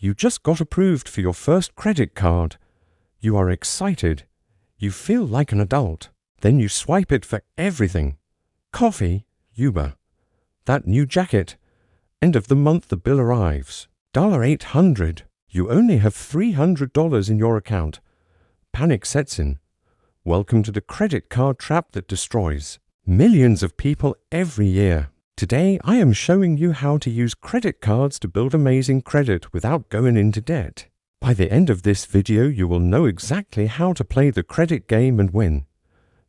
You just got approved for your first credit card. You are excited. You feel like an adult. Then you swipe it for everything. Coffee, Uber. That new jacket. End of the month the bill arrives. $800. You only have $300 in your account. Panic sets in. Welcome to the credit card trap that destroys millions of people every year. Today I am showing you how to use credit cards to build amazing credit without going into debt. By the end of this video you will know exactly how to play the credit game and win.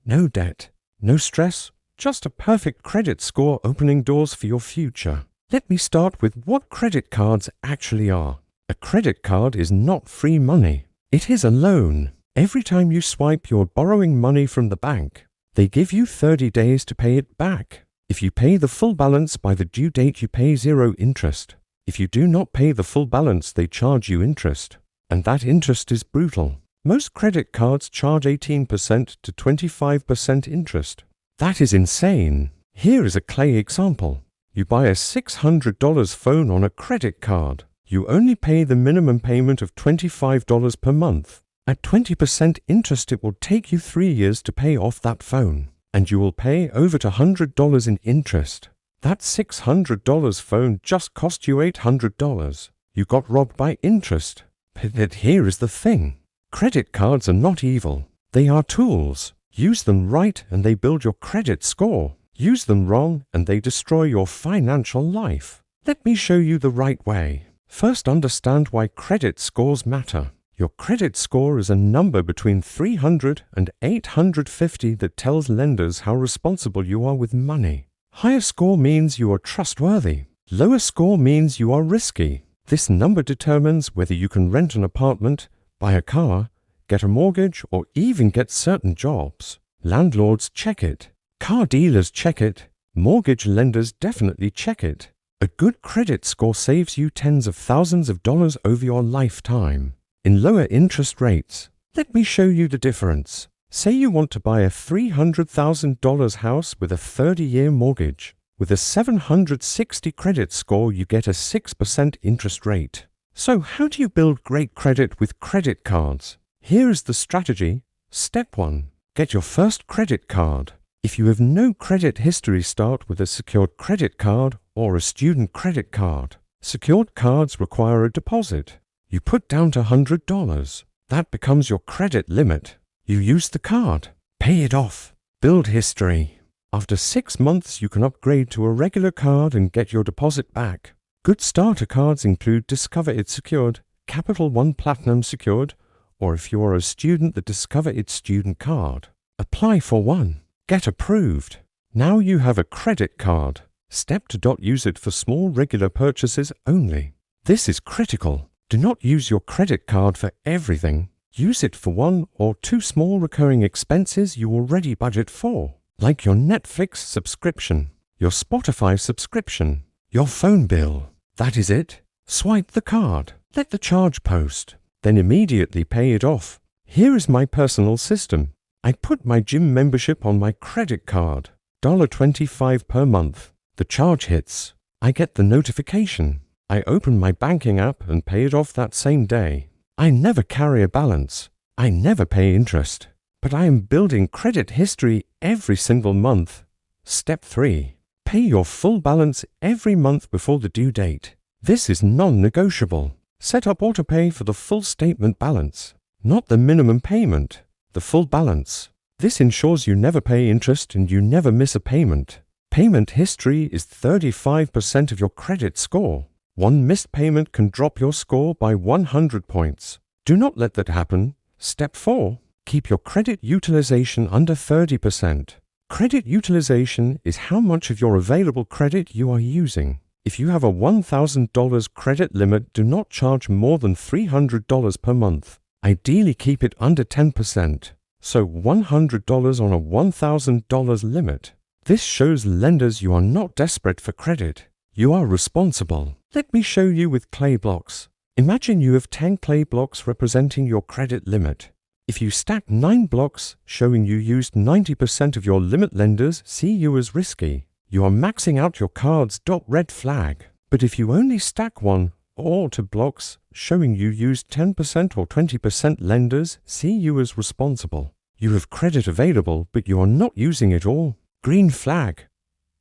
No debt, no stress, just a perfect credit score opening doors for your future. Let me start with what credit cards actually are. A credit card is not free money. It is a loan. Every time you swipe, you're borrowing money from the bank. They give you 30 days to pay it back. If you pay the full balance by the due date, you pay 0 interest. If you do not pay the full balance, they charge you interest. And that interest is brutal. Most credit cards charge 18% to 25% interest. That is insane. Here is a clay example. You buy a $600 phone on a credit card. You only pay the minimum payment of $25 per month. At 20% interest, it will take you 3 years to pay off that phone. And you will pay over $100 in interest. That $600 phone just cost you $800. You got robbed by interest. But here is the thing. Credit cards are not evil. They are tools. Use them right and they build your credit score. Use them wrong and they destroy your financial life. Let me show you the right way. First, understand why credit scores matter. Your credit score is a number between 300 and 850 that tells lenders how responsible you are with money. Higher score means you are trustworthy. Lower score means you are risky. This number determines whether you can rent an apartment, buy a car, get a mortgage, or even get certain jobs. Landlords check it. Car dealers check it. Mortgage lenders definitely check it. A good credit score saves you tens of thousands of dollars over your lifetime. In lower interest rates, let me show you the difference. Say you want to buy a $300,000 house with a 30-year mortgage. With a 760 credit score, you get a 6% interest rate. So how do you build great credit with credit cards? Here is the strategy. Step 1. Get your first credit card. If you have no credit history, start with a secured credit card or a student credit card. Secured cards require a deposit. You put down to $100. That becomes your credit limit. You use the card. Pay it off. Build history. After 6 months, you can upgrade to a regular card and get your deposit back. Good starter cards include Discover It Secured, Capital One Platinum Secured, or if you are a student, the Discover It Student Card. Apply for one. Get approved. Now you have a credit card. Step 2. Use it for small regular purchases only. This is critical. Do not use your credit card for everything. Use it for 1 or 2 small recurring expenses you already budget for, like your Netflix subscription, your Spotify subscription, your phone bill. That is it. Swipe the card. Let the charge post. Then immediately pay it off. Here is my personal system. I put my gym membership on my credit card. $25 per month. The charge hits. I get the notification. I open my banking app and pay it off that same day. I never carry a balance. I never pay interest. But I am building credit history every single month. Step 3. Pay your full balance every month before the due date. This is non-negotiable. Set up autopay for the full statement balance, not the minimum payment, the full balance. This ensures you never pay interest and you never miss a payment. Payment history is 35% of your credit score. One missed payment can drop your score by 100 points. Do not let that happen. Step 4. Keep your credit utilization under 30%. Credit utilization is how much of your available credit you are using. If you have a $1,000 credit limit, do not charge more than $300 per month. Ideally, keep it under 10%. So $100 on a $1,000 limit. This shows lenders you are not desperate for credit. You are responsible. Let me show you with clay blocks. Imagine you have 10 clay blocks representing your credit limit. If you stack 9 blocks showing you used 90% of your limit, lenders see you as risky. You are maxing out your cards. Red flag. But if you only stack 1 all to blocks showing you used 10% or 20%. Lenders see you as responsible. You have credit available, but you are not using it all. Green flag.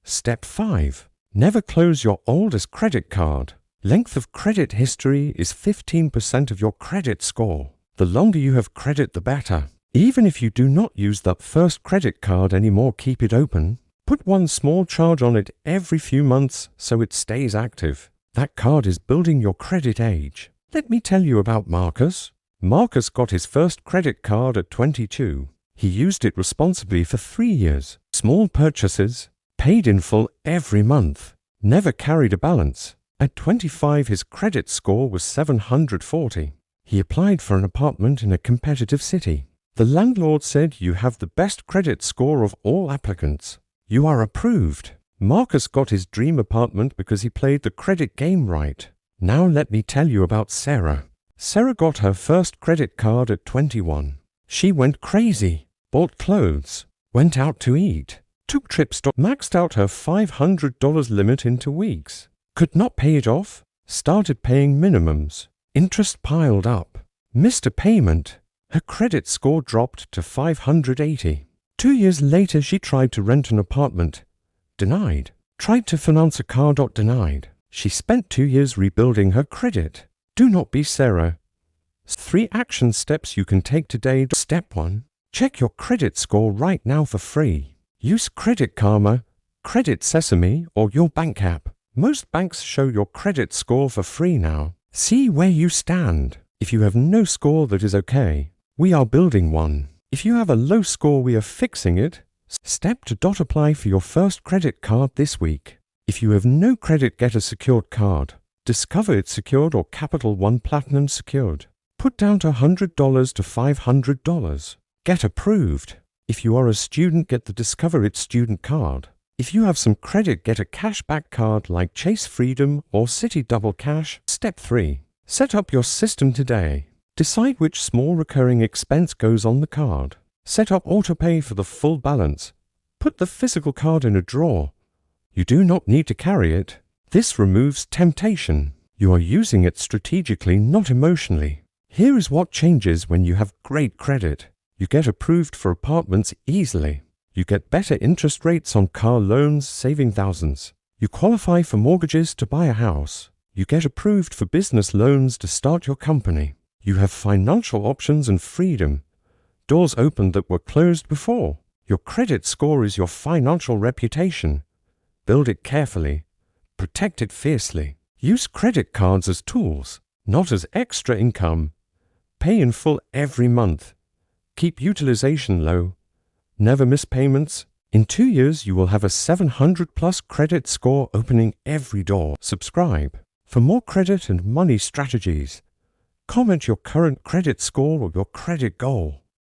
Step 5. Never close your oldest credit card. Length of credit history is 15% of your credit score. The longer you have credit, the better. Even if you do not use that first credit card anymore, keep it open. Put one small charge on it every few months so it stays active. That card is building your credit age. Let me tell you about Marcus. Marcus got his first credit card at 22. He used it responsibly for 3 years. Small purchases, paid in full every month, never carried a balance. At 25, his credit score was 740. He applied for an apartment in a competitive city. The landlord said, "You have the best credit score of all applicants. You are approved." Marcus got his dream apartment because he played the credit game right. Now let me tell you about Sarah. Sarah got her first credit card at 21. She went crazy, bought clothes, went out to eat, took trips, maxed out her $500 limit in 2 weeks, could not pay it off, started paying minimums, interest piled up, missed a payment. Her credit score dropped to 580. 2 years later, she tried to rent an apartment. Denied. Tried to finance a car. Denied. She spent 2 years rebuilding her credit. Do not be Sarah. 3 action steps you can take today. Step 1. Check your credit score right now for free. Use Credit Karma, Credit Sesame, or your bank app. Most banks show your credit score for free now. See where you stand. If you have no score, that is okay. We are building one. If you have a low score, we are fixing it. Step 2. Apply for your first credit card this week. If you have no credit, get a secured card. Discover It Secured or Capital One Platinum Secured. Put down to $100 to $500. Get approved. If you are a student, get the Discover It Student Card. If you have some credit, get a cashback card like Chase Freedom or Citi Double Cash. Step 3. Set up your system today. Decide which small recurring expense goes on the card. Set up autopay for the full balance. Put the physical card in a drawer. You do not need to carry it. This removes temptation. You are using it strategically, not emotionally. Here is what changes when you have great credit. You get approved for apartments easily. You get better interest rates on car loans, saving thousands. You qualify for mortgages to buy a house. You get approved for business loans to start your company. You have financial options and freedom. Doors open that were closed before. Your credit score is your financial reputation. Build it carefully. Protect it fiercely. Use credit cards as tools, not as extra income. Pay in full every month. Keep utilization low. Never miss payments. In 2 years, you will have a 700+ credit score, opening every door. Subscribe for more credit and money strategies. Comment your current credit score or your credit goal.